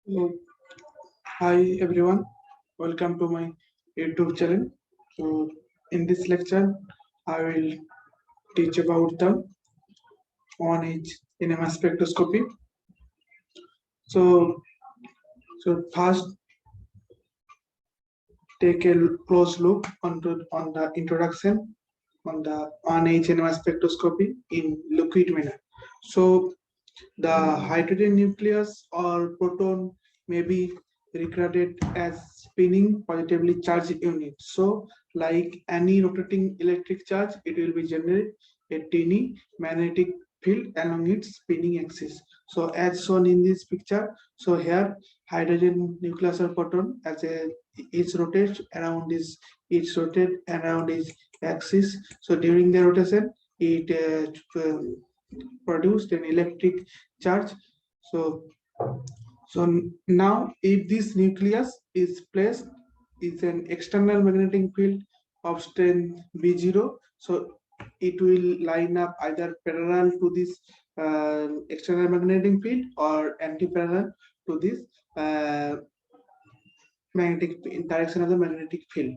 So, hi everyone, welcome to my YouTube channel. So, in this lecture, I will teach about the on-edge NMR spectroscopy. So, first take a close look on the introduction on the on-edge NMR spectroscopy in liquid manner. So, the hydrogen nucleus or proton may be regarded as spinning positively charged unit. So, like any rotating electric charge, it will be generate a tiny magnetic field along its spinning axis. So, as shown in this picture, so here hydrogen nucleus or proton as a each rotates around its axis. So, during the rotation, it produced an electric charge. So, now if this nucleus is placed is an external magnetic field of strength V0, so it will line up either parallel to this external magnetic field or anti-parallel to this uh, magnetic in direction of the magnetic field.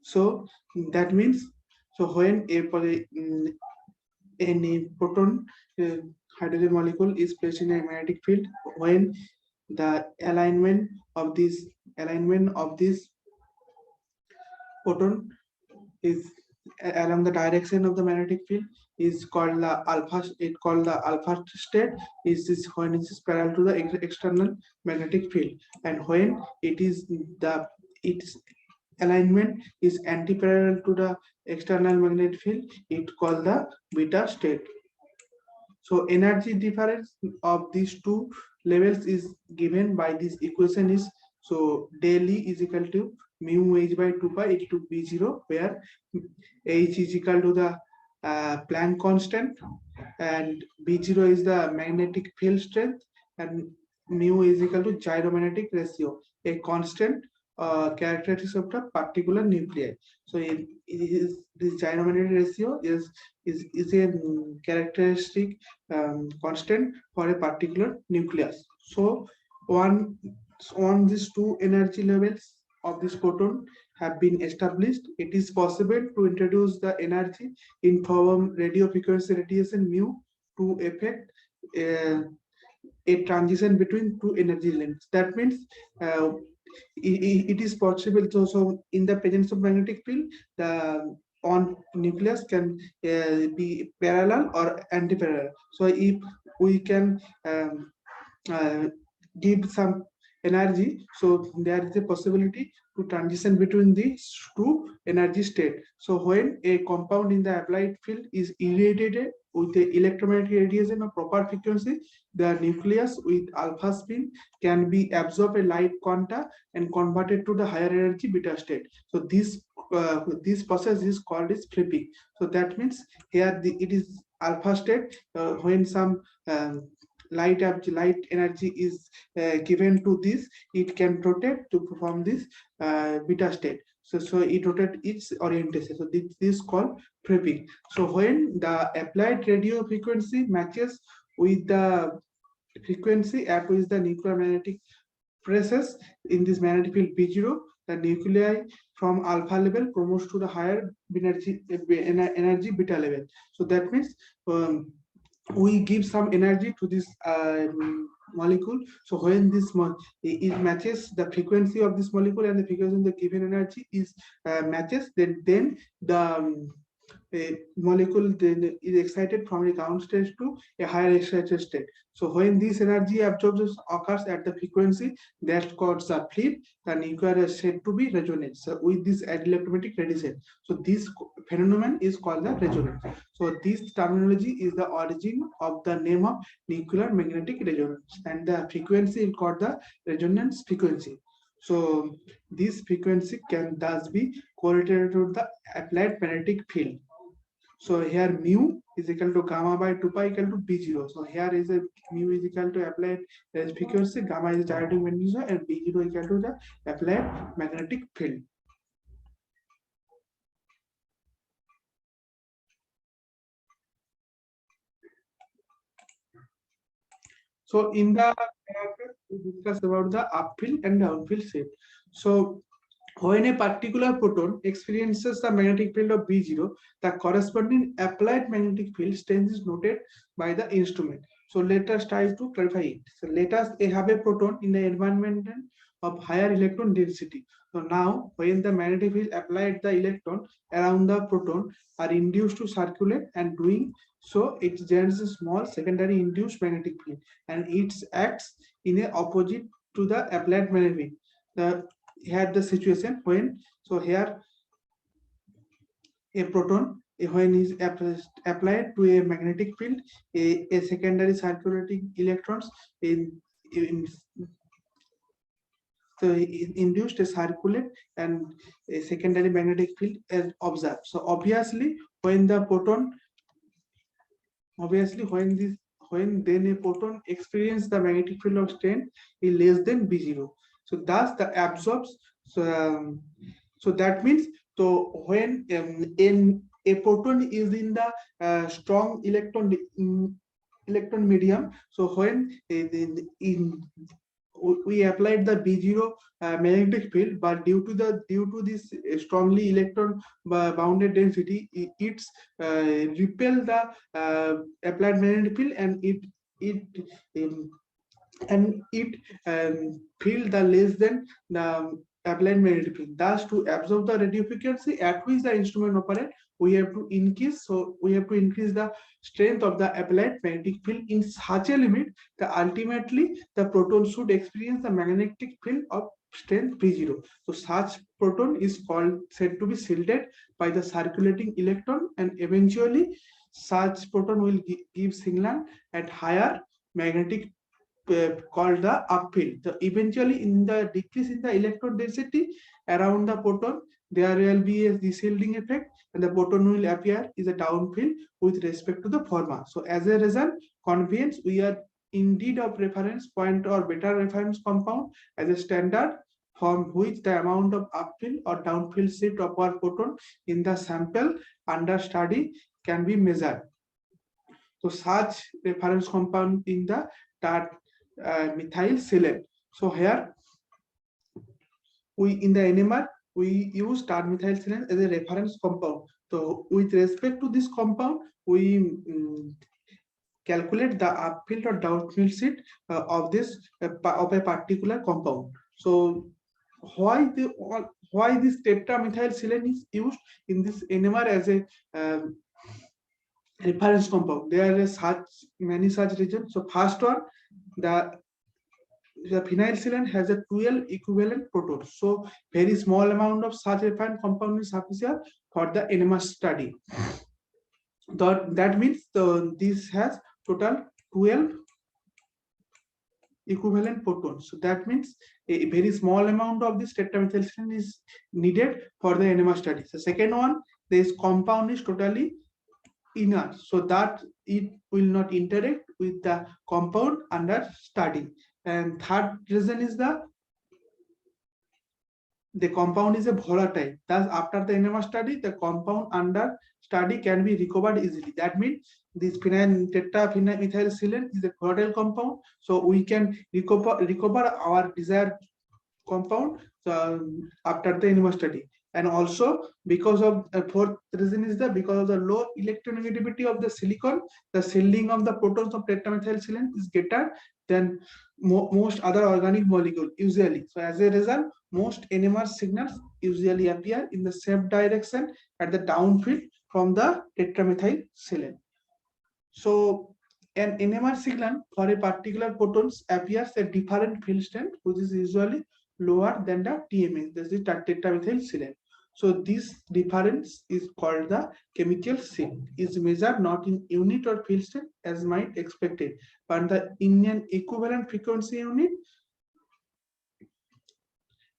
So that means when any proton hydrogen molecule is placed in a magnetic field, when the alignment of this proton is along the direction of the magnetic field is called the alpha state. Is this when it is parallel to the external magnetic field, and when its alignment is anti-parallel to the external magnetic field, it called the beta state. So energy difference of these two levels is given by this equation is so del E is equal to mu h by 2 pi into B0, where h is equal to the Planck constant and B0 is the magnetic field strength and mu is equal to gyromagnetic ratio, a constant characteristic of the particular nuclei. So this gyromagnetic ratio is a characteristic constant for a particular nucleus. So on these two energy levels of this proton have been established, it is possible to introduce the energy in form radio frequency radiation mu to affect a transition between two energy lengths. That means it is possible. So in the presence of magnetic field, the on nucleus can be parallel or anti-parallel. So if we can uh, give some energy, so there is a possibility to transition between these two energy state. So when a compound in the applied field is irradiated with the electromagnetic radiation of proper frequency, the nucleus with alpha spin can be absorb a light quanta and converted to the higher energy beta state. So this process is called as flipping. So that means here it is alpha state when some light energy is given to this, it can rotate to perform this beta state. So it rotates its orientation. So this is called flipping. So when the applied radio frequency matches with the frequency at which the nuclear magnetic presses in this magnetic field B0, the nuclei from alpha level promotes to the higher energy beta level. So that means we give some energy to this molecule. So when this it matches the frequency of this molecule and the frequency of the given energy is matches, then the a molecule then is excited from a ground state to a higher excited state. So when this energy absorption occurs at the frequency that causes a flip, the nuclear is said to be resonance. So with this electromagnetic radiation. So this phenomenon is called the resonance. So this terminology is the origin of the name of nuclear magnetic resonance, and the frequency is called the resonance frequency. So this frequency can thus be correlated to the applied magnetic field. So here mu is equal to gamma by 2 pi equal to B0. So here is a mu is equal to applied frequency, gamma is gyrating magnetism, and B0 equal to the applied magnetic field. So in the paragraph, we discuss about the upfield and downfield shift. So when a particular proton experiences the magnetic field of B0, the corresponding applied magnetic field strength is noted by the instrument. So let us try to clarify it. So let us have a proton in the environment of higher electron density. So now when the magnetic field applied, the electron around the proton are induced to circulate, and doing so it generates a small secondary induced magnetic field, and it acts in a opposite to the applied magnetic field. Here the situation when, so here a proton when is applied to a magnetic field, a secondary circulating electrons in so induced a circulate, and a secondary magnetic field is observed. So obviously when the proton, when then a proton experience the magnetic field of strength is less than B0. So thus the absorbs, so that means, so when in a proton is in the strong electron medium, so when we applied the B0 magnetic field, but due to this strongly electron bounded density, it's repel the applied magnetic field, and um, it feel the less than the applied magnetic field. Thus, to absorb the radio frequency at which the instrument operate, we have to increase. So we have to increase the strength of the applied magnetic field in such a limit that ultimately the proton should experience the magnetic field of strength B0. So such proton is said to be shielded by the circulating electron, and eventually such proton will give signal at higher magnetic called the upfield. So eventually, in the decrease in the electron density around the proton, there will be a de-shielding effect, and the proton will appear is a downfield with respect to the former. So as a result, convenience, we are indeed of reference point or better reference compound as a standard from which the amount of upfield or downfield shift of our proton in the sample under study can be measured. So such reference compound in the methyl silane. So here we in the NMR we use methyl silane as a reference compound. So with respect to this compound, we calculate the upfield or downfield shift of this of a particular compound. So why this tetramethyl silane is used in this NMR as a reference compound? There are many such reasons. So first one, the phenyl silane has a 12 equivalent protons. So very small amount of such refined compound is sufficient for the NMR study. That means this has total 12 equivalent protons. So that means a very small amount of this tetramethyl silane is needed for the NMR study. So second one, this compound is totally inert, so that it will not interact with the compound under study. And third reason is the compound is a volatile. Thus, after the NMR study, the compound under study can be recovered easily. That means this tetraphenyl silane is a volatile compound, so we can recover our desired compound after the NMR study. And also because of fourth reason is that because of the low electronegativity of the silicon, the shielding of the protons of tetramethyl silane is greater than most other organic molecule usually. So as a result, most NMR signals usually appear in the same direction at the downfield from the tetramethyl silane. So an NMR signal for a particular protons appears a different field strength, which is usually lower than the TMS, this is tetramethyl silane. So this difference is called the chemical shift, is measured not in unit or field strength as might expected, but in an equivalent frequency unit,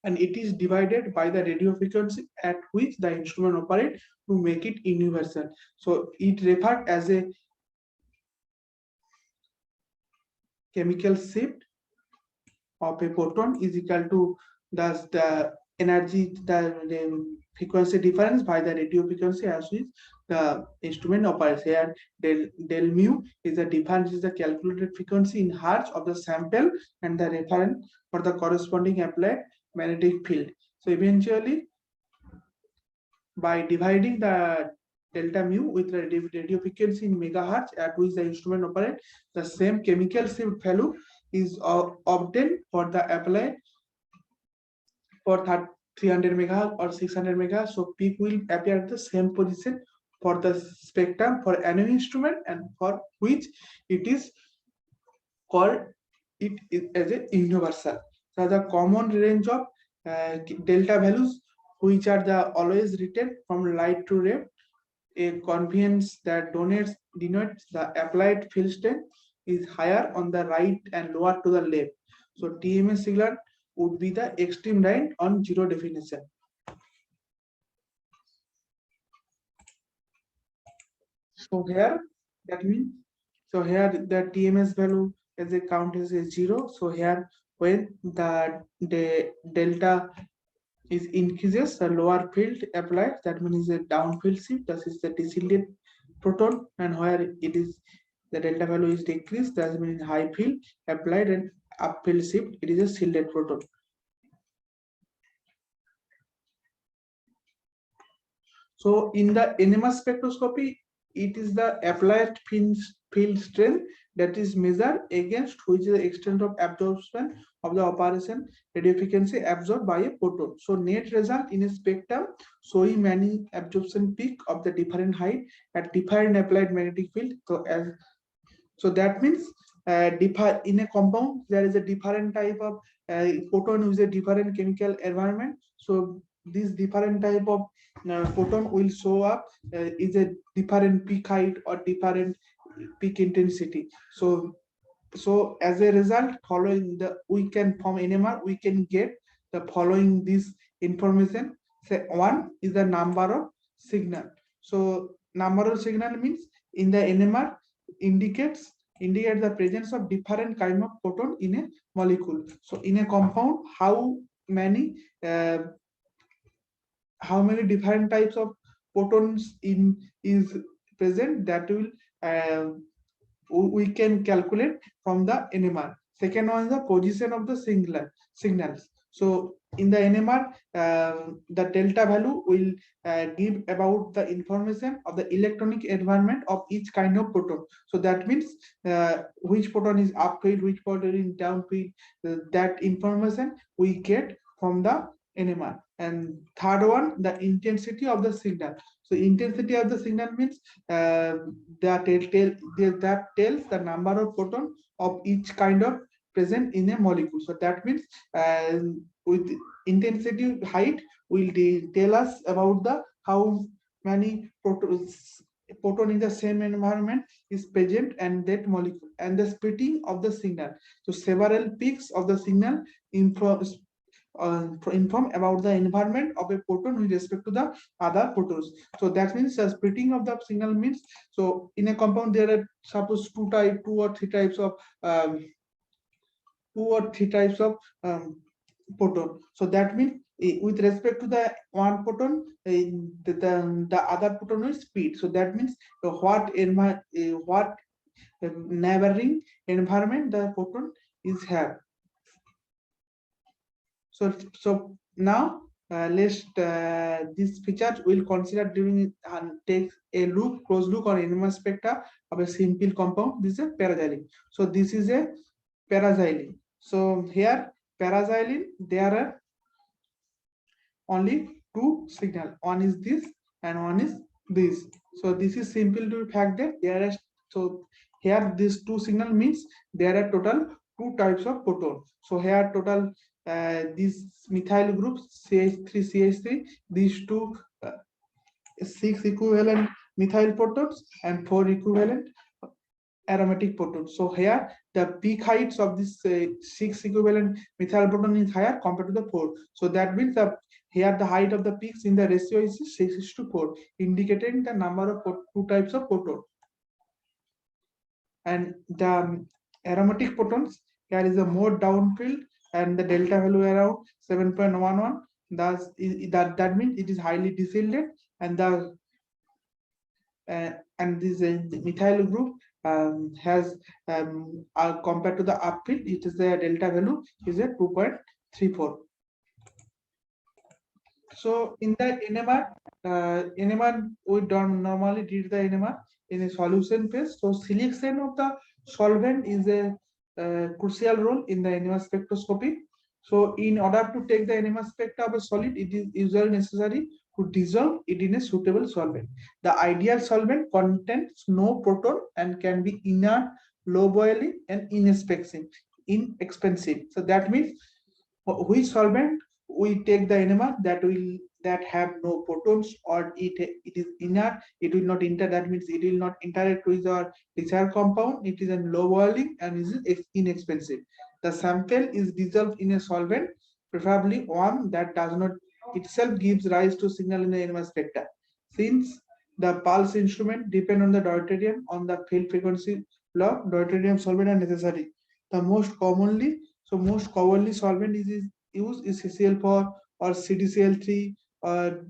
and it is divided by the radio frequency at which the instrument operates to make it universal. So it referred as a chemical shift of a proton is equal to thus the energy, the frequency difference by the radio frequency as which the instrument operates. Here del mu is the difference, is the calculated frequency in hertz of the sample and the reference for the corresponding applied magnetic field. So eventually, by dividing the delta mu with the radio frequency in megahertz at which the instrument operates, the same chemical shift value is obtained for the applied for 300 megahertz or 600 megahertz. So peak will appear at the same position for the spectrum for any instrument, and for which it is called it as a universal. So the common range of delta values, which are the always written from light to ray, a convenience that denotes the applied field strength is higher on the right and lower to the left. So TMS signal would be the extreme right on zero definition. So here that means, so here the TMS value as a count is a 0. So here when the delta is increases, the lower field applied, that means a down field shift, that is the distillate proton, and where it is the delta value is decreased, that means high field applied, and up field shift, it is a shielded proton. So in the NMR spectroscopy, it is the applied field strength that is measured against which is the extent of absorption of the operation radio frequency absorbed by a photon. So net result in a spectrum showing many absorption peak of the different height at different applied magnetic field. So that means in a compound there is a different type of photon with a different chemical environment. So this different type of photon will show up is a different peak height or different peak intensity. So as a result, following the, we can from NMR we can get the following this information. Say one is the number of signal. So number of signal means in the NMR indicate the presence of different kind of photon in a molecule. So in a compound, how many different types of photons is present, that will we can calculate from the NMR. Second one is the position of the signals. So in the NMR, the delta value will give about the information of the electronic environment of each kind of photon. So that means which photon is upfield, which photon is downfield. That information we get from the NMR. And third one, the intensity of the signal. So intensity of the signal means that tells the number of photon of each kind of present in a molecule. So that means with intensity height will tell us about the how many photon in the same environment is present and that molecule, and the splitting of the signal. So several peaks of the signal inform about the environment of a photon with respect to the other photons. So that means the splitting of the signal means, so in a compound there are suppose two or three types of photon. So that means with respect to the one photon, the other photon is speed. So that means what neighboring environment the photon is have. So now let's these features will consider during and take a close look on NMR spectra of a simple compound. This is a paraxylene. So this is a paraxylene. So here paraxylene, there are only two signals. One is this and one is this. So this is simple to fact that there are, so here this two signal means there are total two types of photon. So here total these methyl groups CH3 CH3, these two 6 equivalent methyl photons and 4 equivalent aromatic photons. So here the peak heights of this 6 equivalent methyl proton is higher compared to the 4. So that means that here the height of the peaks in the ratio is 6:4, indicating the number of two types of photon. And the aromatic photons, here is a more downfield and the delta value around 7.11, Thus, that means it is highly deshielded, and the and this methyl group has compared to the upfield, it is the delta value is a 2.34. So in the NMR, we don't normally did the NMR in a solution phase. So selection of the solvent is a crucial role in the NMR spectroscopy. So in order to take the NMR spectra of a solid, it is usually necessary to dissolve it in a suitable solvent. The ideal solvent contains no proton and can be inert, low boiling, and inexpensive. So that means which solvent we take the NMR that have no protons, or it is inert, it will not enter, that means it will not interact with our desired compound, it is in low boiling and is inexpensive. The sample is dissolved in a solvent, preferably one that does not itself gives rise to signal in the NMR spectra. Since the pulse instrument depend on the deuterium on the field frequency law, deuterium solvent are necessary. The most commonly solvent is used is CCl4 or CDCl3 or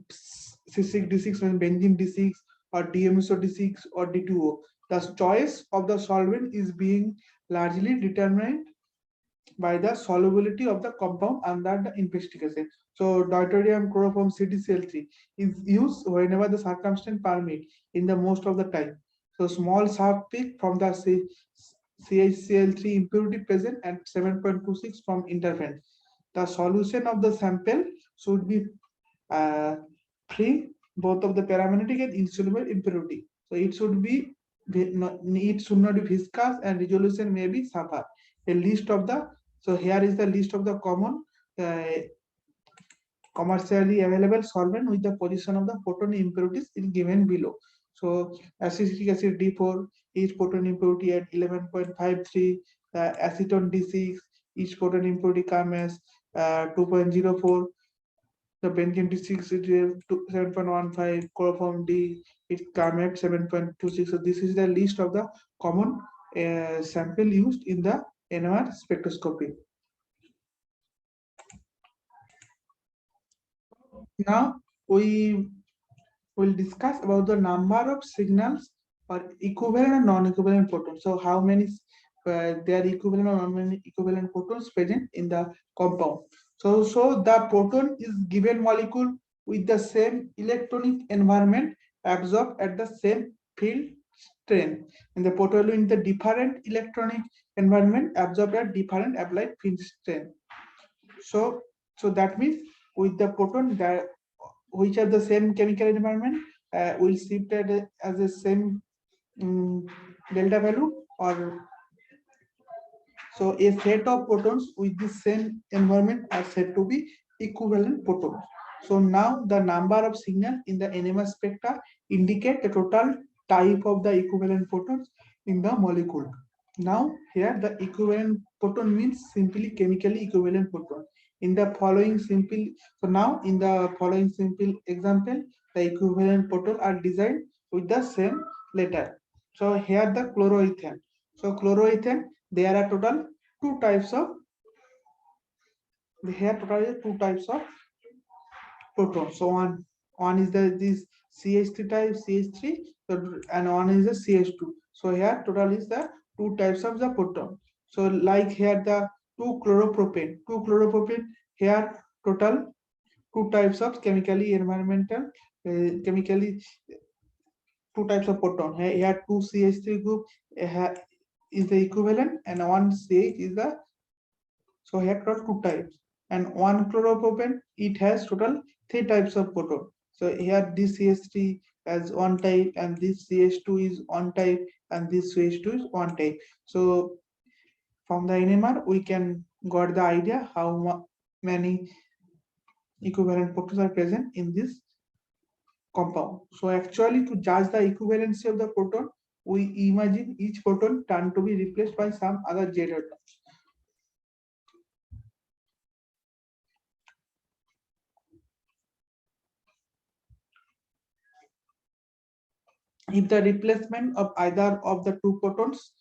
C6D6 and benzene D6 or DMSO D6 or D2O. The choice of the solvent is being largely determined by the solubility of the compound under the investigation. So deuterium chloroform CDCl3 is used whenever the circumstance permit in the most of the time. So small sharp peak from the CHCl3 impurity present at 7.26 from interference. The solution of the sample should be free both of the paramagnetic and insoluble impurity. So it should not be viscous and resolution may be suffer. A list of the here is the list of the common commercially available solvent with the position of the proton impurities is given below. So acetic acid D4, each proton impurity at 11.53, acetone D6, each proton impurity comes as 2.04. The benzene D6 is 7.15, chloroform D it comes at 7.26. So this is the list of the common sample used in the NMR spectroscopy. Now we will discuss about the number of signals or equivalent and non-equivalent photons. So how many there are equivalent or non-equivalent photons present in the compound. So the proton is given molecule with the same electronic environment absorbed at the same field strength, and the proton in the different electronic environment absorbed at different applied field strength. So that means with the proton that which are the same chemical environment will shift as the same delta value, or so a set of protons with the same environment are said to be equivalent protons. So now the number of signal in the NMR spectra indicate the total type of the equivalent protons in the molecule. Now here the equivalent proton means simply chemically equivalent proton. In the following simple example, the equivalent proton are designed with the same letter. So here the chloroethane. So chloroethane, there are total two types of protons. So one is this CH3 type CH3, and one is the CH2. So here total is the two types of the proton. So like here the two chloropropane here total two types of chemically two types of proton. Here two CH3 group is the equivalent, and one CH is the, so here total two types, and one chloropropane it has total three types of proton. So here this CH3 has one type, and this CH2 is one type, and this CH2 is one type. So from the NMR we can got the idea how many equivalent protons are present in this compound. So actually to judge the equivalency of the proton, we imagine each proton turn to be replaced by some other Z atoms. If the replacement of either of the two protons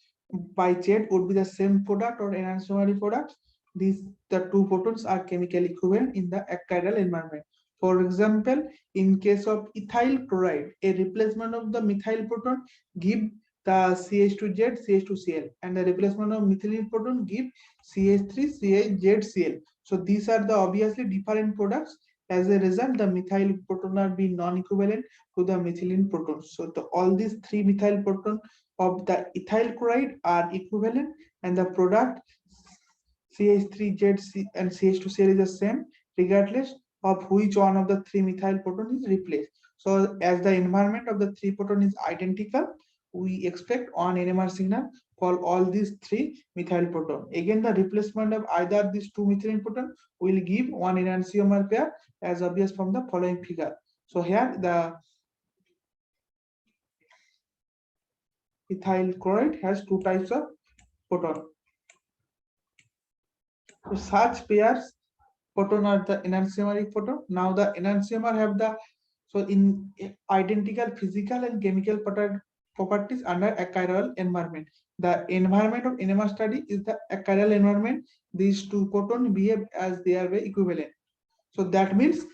by Z would be the same product or enantiomer product, the two photons are chemically equivalent in the chiral environment. For example, in case of ethyl chloride, a replacement of the methyl proton give the CH2Z, CH2Cl, and the replacement of methylene proton give CH3, CHZCl. So these are the obviously different products. As a result, the methyl proton are being non-equivalent to the methylene protons. So all these three methyl proton of the ethyl chloride are equivalent, and the product CH3Z and CH2Cl is the same, regardless of which one of the three methyl proton is replaced. So as the environment of the three proton is identical, we expect one NMR signal for all these three methyl proton. Again, the replacement of either these two methylene proton will give one enantiomer pair, as obvious from the following figure. So here the ethyl chloride has two types of proton. So such pairs photon are the enantiomeric photon. Now the enantiomer have the in identical physical and chemical properties under a chiral environment. The environment of NMR study is the chiral environment. These two photons behave as they are equivalent. So that means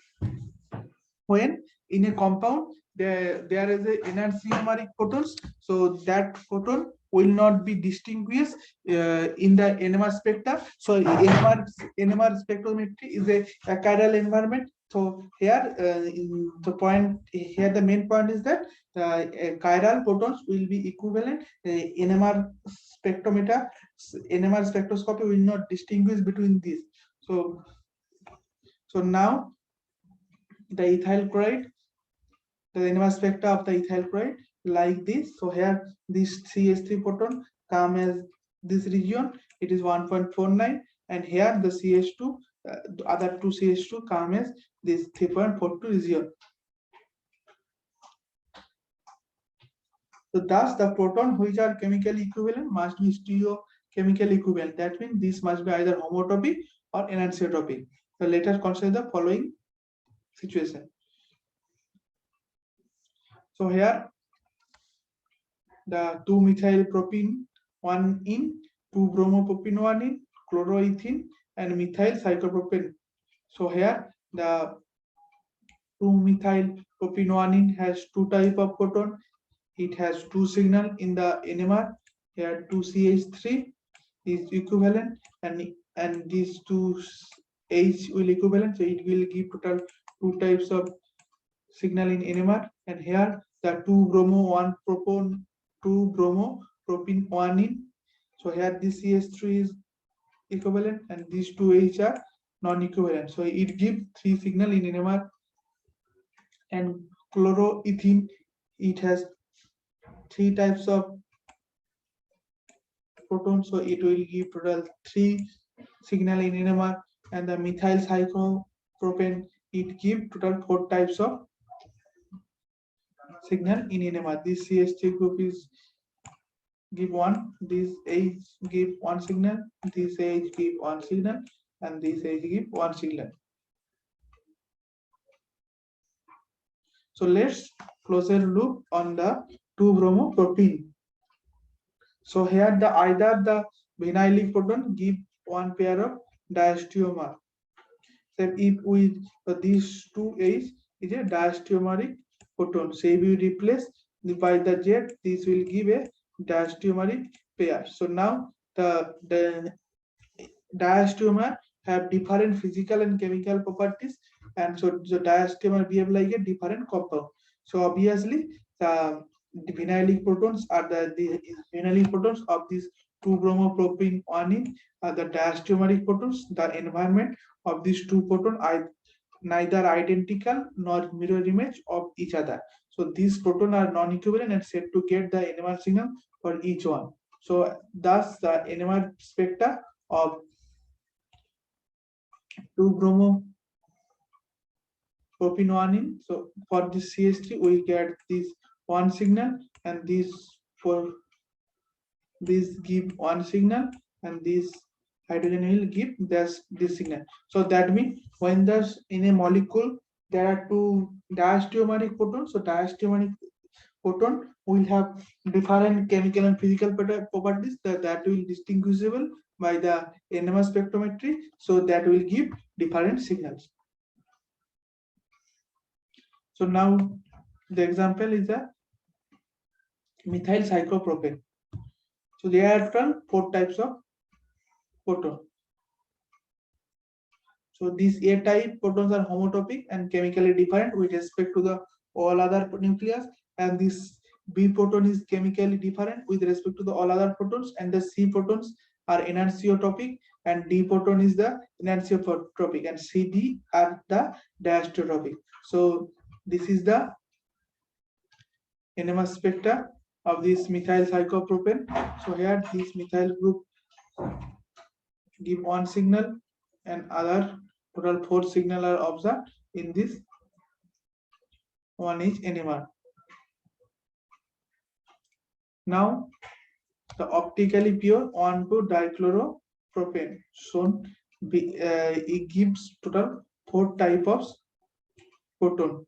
when in a compound there is a enantiomeric photons, so that photon will not be distinguished in the NMR spectra. So NMR spectrometry is a chiral environment. So here the main point is that the chiral photons will be equivalent. NMR spectroscopy will not distinguish between these. So now the ethyl chloride, the NMR spectra of the ethyl chloride like this. So here this CH3 proton come as this region, it is 1.49, and here the CH2, the other two CH2 come as this 3.42 region. So thus the proton which are chemically equivalent must be stereochemically equivalent. That means this must be either homotopic or anisotropic. So let us consider the following situation. So here the 2-methyl propene 1 in, 2-bromopropene 1 in, chloroethene and methyl cyclopropane. So here the 2-methyl propene 1 in has two type of proton. It has two signal in the NMR. Here 2CH3 is equivalent, and these two H will equivalent, so it will give total two types of signal in NMR. And here the 2-bromo 2-bromopropene 1 in. So here this CH3 is equivalent and these two H are non-equivalent. So it gives three signal in NMR. And chloroethene, it has three types of protons, so it will give total three signal in NMR. And the methyl cyclopropane, it gives total four types of signal in NMR. This CH3 group is give one, this H give one signal, this H give one signal, and this H give one signal. So let's close a loop on the 2-bromopropene. So here either the vinylic proton give one pair of diastereomer. So if these two H is a diastereomeric proton. So if you replace by the Z, this will give a diastereomeric pair. So now the diastereomer have different physical and chemical properties, and so the diastereomer behave like a different compound. So obviously the vinylic protons are the vinylic protons of these 2-bromopropene 1 in are the diastereomeric protons. The environment of these two protons are neither identical nor mirror image of each other. So these protons are non-equivalent and said to get the NMR signal for each one. So thus the NMR spectra of 2-bromopropene 1 in. So for this CH3 we get this one signal, and this give one signal, and this hydrogen will give this signal. So that means when there's in a molecule there are two diastereomeric protons, so diastereomeric proton will have different chemical and physical properties that will distinguishable by the NMR spectrometry, so that will give different signals. So now the example is the methyl cyclopropane. So there are 4 types of proton. So these A type protons are homotopic and chemically different with respect to the all other nucleus, and this B proton is chemically different with respect to the all other protons, and the C protons are enantiotropic, and D proton is the enantiotropic, and CD are the diastereotropic. So this is the NMR spectra of this methyl cyclopropane. So here this methyl group give one signal and other total 4 signal are observed in this one each NMR. Now the optically pure 1,2-dichloropropane shown it gives total 4 type of proton.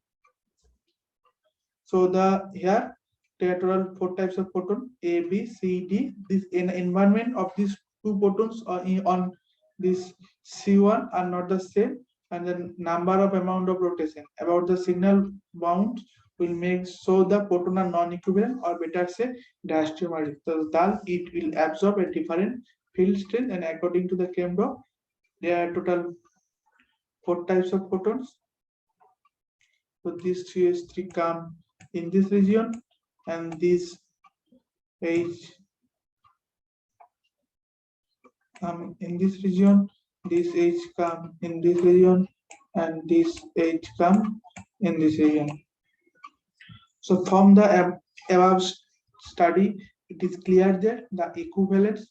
So here there are total 4 types of proton A, B, C, D. This environment of these 2 protons on this C1 are not the same, and the number of amount of rotation about the signal bound will make so the proton are non-equivalent, or better say diastereomeric. So thus it will absorb a different field strength, and according to the Kemdo, there are total 4 types of protons. So these 3 come in this region, and this H come in this region, this H come in this region, and this H come in this region. So from the above study, it is clear that the equivalence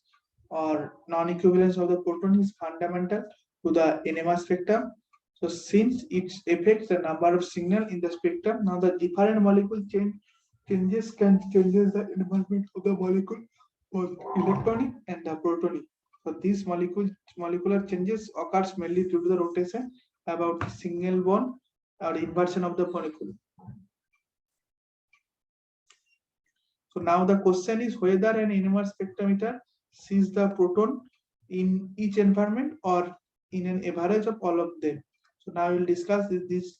or non-equivalence of the proton is fundamental to the NMR spectrum. So since it affects the number of signal in the spectrum, now the different molecule changes the environment of the molecule, both electronic and the protonic. So these molecular changes occurs mainly due to the rotation about single bond or inversion of the molecule. So now the question is whether an NMR spectrometer sees the proton in each environment or in an average of all of them. So now we'll discuss this.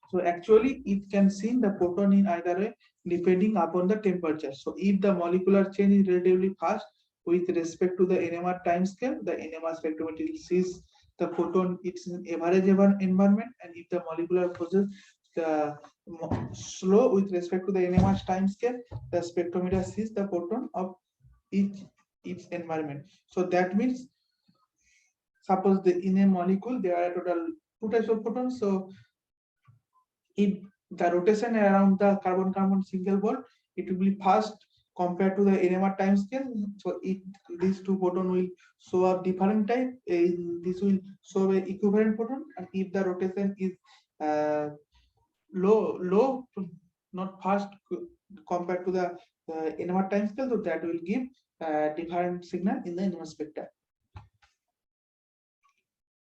So actually it can see the proton in either way depending upon the temperature. So if the molecular change is relatively fast with respect to the NMR time scale, the NMR spectrometer sees the proton it's in average environment, and if the molecular process the slow with respect to the NMR time scale, the spectrometer sees the proton of each environment. So that means suppose in a molecule there are total 2 types of protons. So if the rotation around the carbon-carbon single bond, it will be fast compared to the NMR time scale. So these 2 proton will show a different type. This will show a equivalent proton, and if the rotation is low, not fast compared to the NMR time scale, so that will give different signal in the NMR spectrum.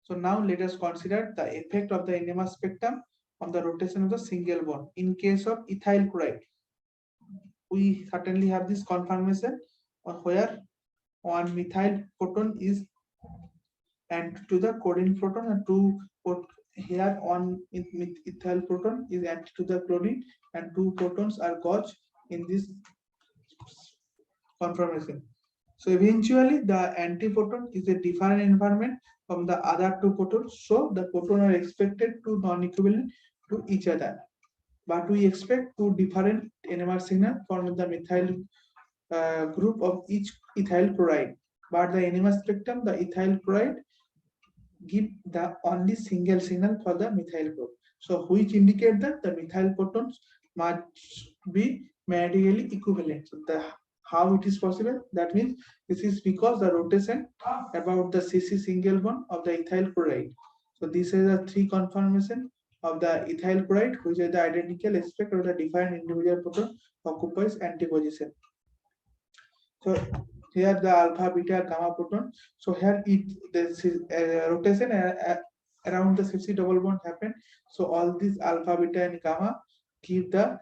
So now let us consider the effect of the NMR spectrum on the rotation of the single bond. In case of ethyl chloride, we certainly have this confirmation where one methyl proton is anti to the chlorine proton, and 2 here one ethyl proton is anti to the chlorine, and 2 protons are gauged in this conformation. So eventually the antiproton is a different environment from the other 2 protons, so the protons are expected to non-equivalent to each other. But we expect 2 different NMR signal from the methyl group of each ethyl chloride. But the NMR spectrum, the ethyl chloride give the only single signal for the methyl group. So which indicate that the methyl protons must be magnetically equivalent. So how it is possible? That means this is because the rotation about the CC single bond of the ethyl chloride. So this is a 3 conformation of the ethyl chloride, which is the identical aspect of the defined individual proton occupies antiposition. So here the alpha, beta, gamma proton. So here this is rotation around the CC double bond happen. So all these alpha, beta, and gamma give the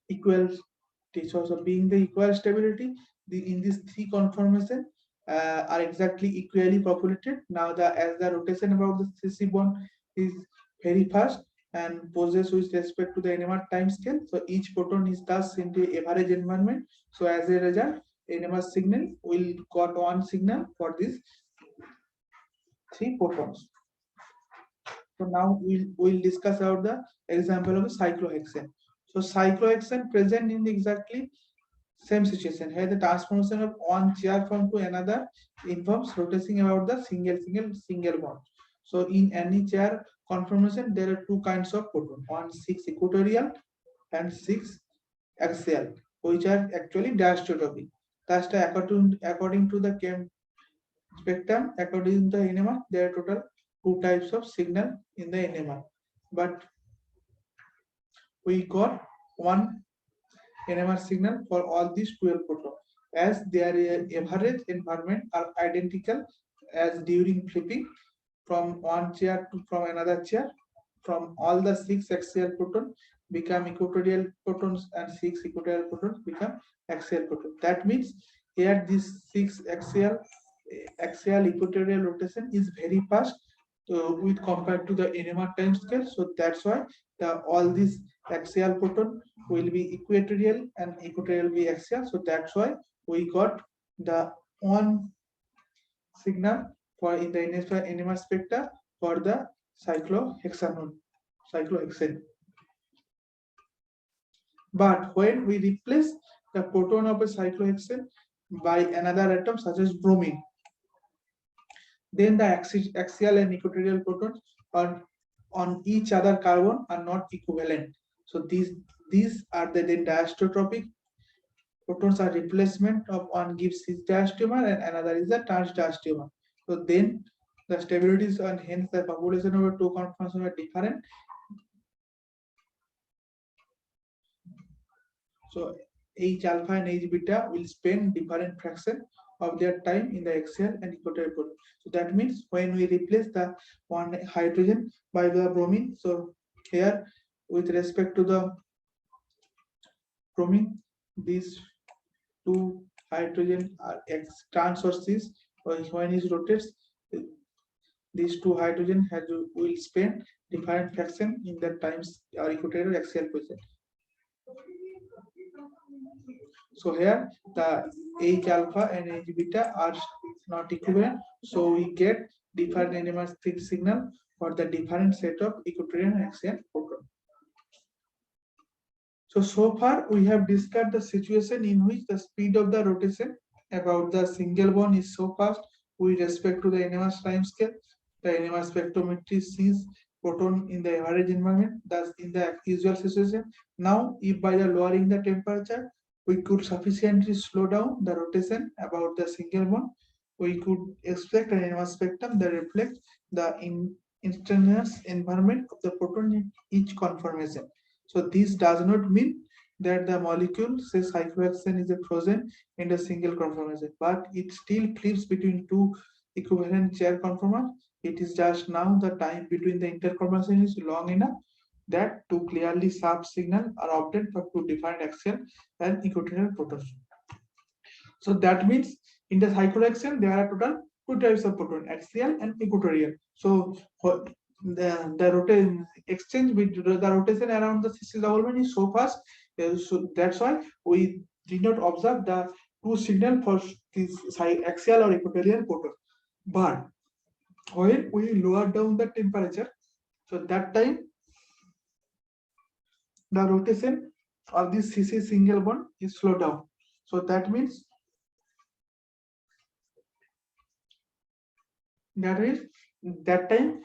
equality So being the equal stability, in these three conformation are exactly equally populated. Now as the rotation about the CC bond is very fast and poses with respect to the NMR time scale, so each proton is thus into average environment. So as a result, NMR signal will got one signal for these three protons. So now we'll discuss about the example of a cyclohexane. So cyclohexane present in exactly same situation. Here the transformation of one chair form to another involves rotating about the single bond. So in any chair conformation, there are two kinds of proton: one 6 equatorial and 6 axial, which are actually diastereotopic. Thus, according to the chem spectrum, according to the NMR, there are total two types of signal in the NMR. But we got one NMR signal for all these 12 protons, as their average environment are identical as during flipping from one chair to from another chair. From all the 6 axial protons become equatorial protons and 6 equatorial protons become axial protons. That means here this 6 axial equatorial rotation is very fast with compared to the NMR time scale. So that's why all these axial proton will be equatorial and equatorial will be axial. So that's why we got the one signal for in the NMR spectra for the cyclohexane. But when we replace the proton of a cyclohexane by another atom such as bromine, then the axial and equatorial protons on each other carbon are not equivalent. So these are the then diastereotopic protons are replacement of one gives cis diastereomer and another is a trans diastereomer. So then the stabilities and hence the population of the two conformations are different. So H alpha and H beta will spend different fraction of their time in the axial and equatorial proton. So that means when we replace the one hydrogen by the bromine, so here with respect to the bromine, these two hydrogen are trans or cis, when it rotates, these two hydrogen will spend different fraction in the times or equatorial axial position. So here the H alpha and H beta are not equivalent. So we get different NMR signal for the different set of equatorial and axial proton. So far we have discussed the situation in which the speed of the rotation about the single bond is so fast with respect to the NMR time scale. The NMR spectrometry sees proton in the average environment, thus in the usual situation. Now, if by the lowering the temperature, we could sufficiently slow down the rotation about the single bond, we could expect an NMR spectrum that reflects the instantaneous environment of the proton in each conformation. So this does not mean that the molecule, say cyclohexane, is a frozen in a single conformation, but it still flips between two equivalent chair conformers. It is just now the time between the interconformation is long enough that two clearly sharp signals are obtained for two different axial and equatorial protons. So that means in the cyclohexane there are total two types of proton, axial and equatorial. So the rotation exchange with the rotation around the cis double bond is so fast, so that's why we did not observe the two signal for this axial or equatorial proton. But when we lower down the temperature, so that time the rotation of this CC single bond is slowed down. So that means that time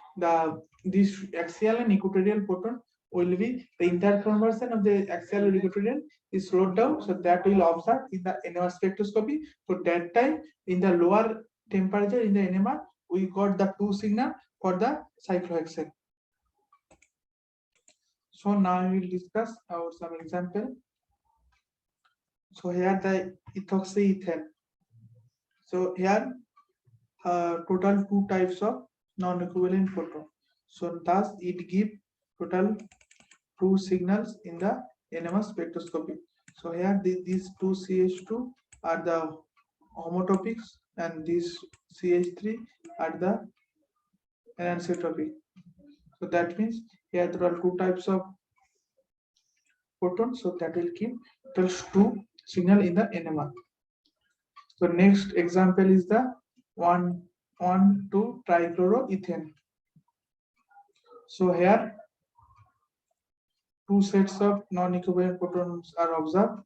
this axial and equatorial proton will be the interconversion of the axial and equatorial is slowed down, so that will observe in the NMR spectroscopy. So that time in the lower temperature in the NMR we got the two signal for the cyclohexane. So now we will discuss our some example. So here the ethoxyethane. So here total two types of non-equivalent proton. So thus it gives total two signals in the NMR spectroscopy. So here these two CH2 are the homotopics and these CH3 are the anisotropic. So that means here there are two types of photons, so that will give those two signal in the NMR. So next example is the 1,2 trichloroethane. So here two sets of non-equivalent photons are observed.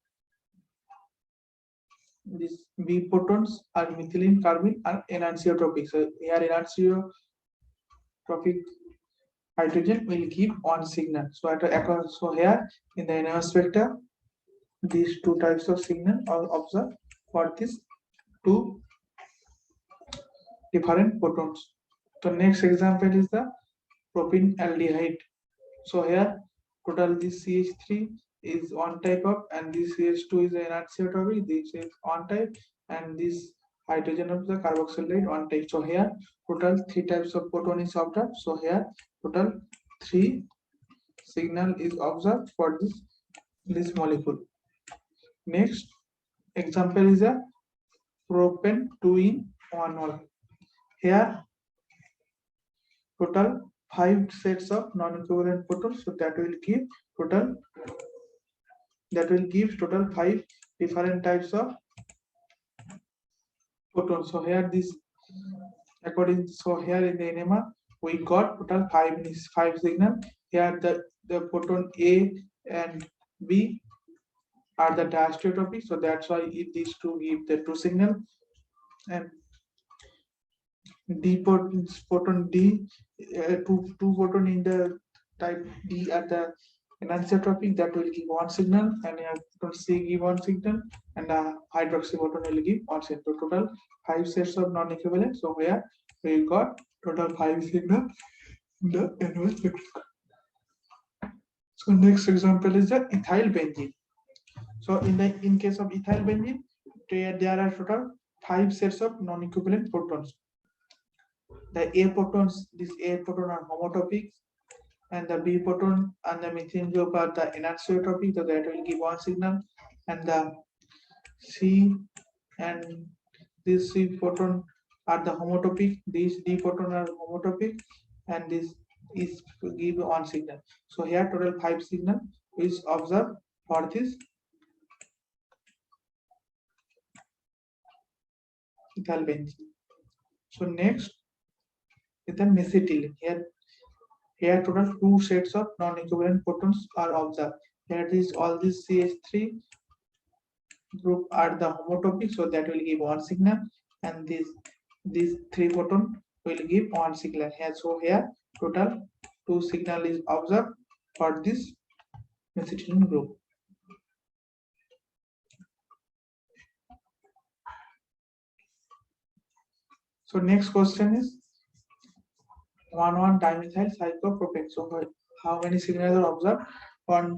These B photons are methylene, carbene, and anisotropic. So here anisotropic hydrogen will give one signal. So here in the NMR spectra, these two types of signal are observed for these two different photons. The next example is the propene aldehyde. So here total this CH3 is one type of, and this CH2 is an anisotropic. This is one type, and this hydrogen of the carboxylate one type. So here total three types of photon is observed. So here total three signal is observed for this molecule. Next example is a propane 2 in 1 mole. Here total 5 sets of non-equivalent photons, so that will give total 5 different types of photons. So here here in the NMR we got total 5 signal. Here the photon A and B are the diastereotopic, so that's why these two give the two signal. And photon D, two photon in the type D are the anisotropic, that will give one signal, and photon C give one signal, and hydroxy photon will give one signal. So total 5 sets of non-equivalent. So here we got total 5 signal in the NMR spectrum. So next example is the ethyl benzene. So in case of ethyl benzene, there are total 5 sets of non-equivalent photons. The A photons, these A photon are homotopic, and the B photon and the methane group are the anisotropic, so that will give one signal, and the C and this C photon are the homotopic, these D photon are homotopic, and this is give one signal. So here total 5 signal is observed for this ethyl benzene. So next is the mesitylene. Here total 2 sets of non-equivalent photons are observed. Here is all these CH3 group are the homotopic, so that will give one signal, and these 3 photon will give one signal. So here total 2 signal is observed for this mesitylene group. So next question is 1,1 dimethyl cyclopropane. So how many signals are observed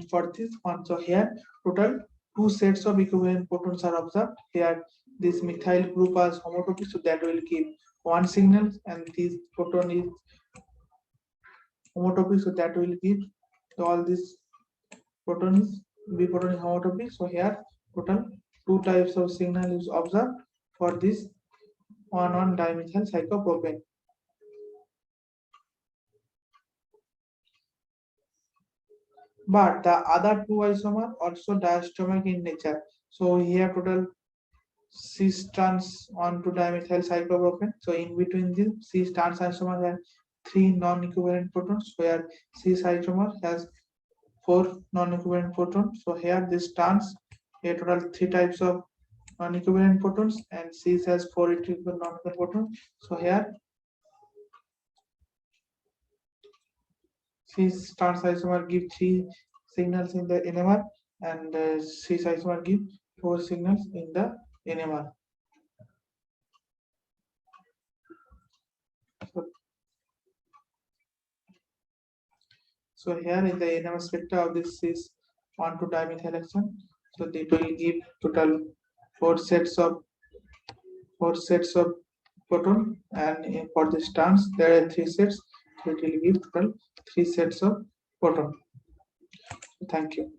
for this one? So here total 2 sets of equivalent photons are observed. Here this methyl group is homotopic, so that will give one signal, and this photon is homotopic, so that will give all this photon is B photon is homotopic. So here total 2 types of signal is observed for this 1,1 dimethyl cyclopropane. But the other two isomer also diastomic in nature. So here total 6 trans on 2 dimethyl cyclopropane. So in between this cis trans isomer have 3 non-equivalent photons, where cis isomer has 4 non-equivalent photons. So here this trans, here total 3 types of non-equivalent photons, and cis has 4 equivalent non-equivalent photons. So here cis trans isomer give 3 signals in the NMR, and cis isomer give 4 signals in the NMR. So here in the NMR spectra of this cis 1,2 dimethylhexane, so they will give total 4 sets of photon, and for this trans there are 3 sets, so it will give total 3 sets of photon. Thank you.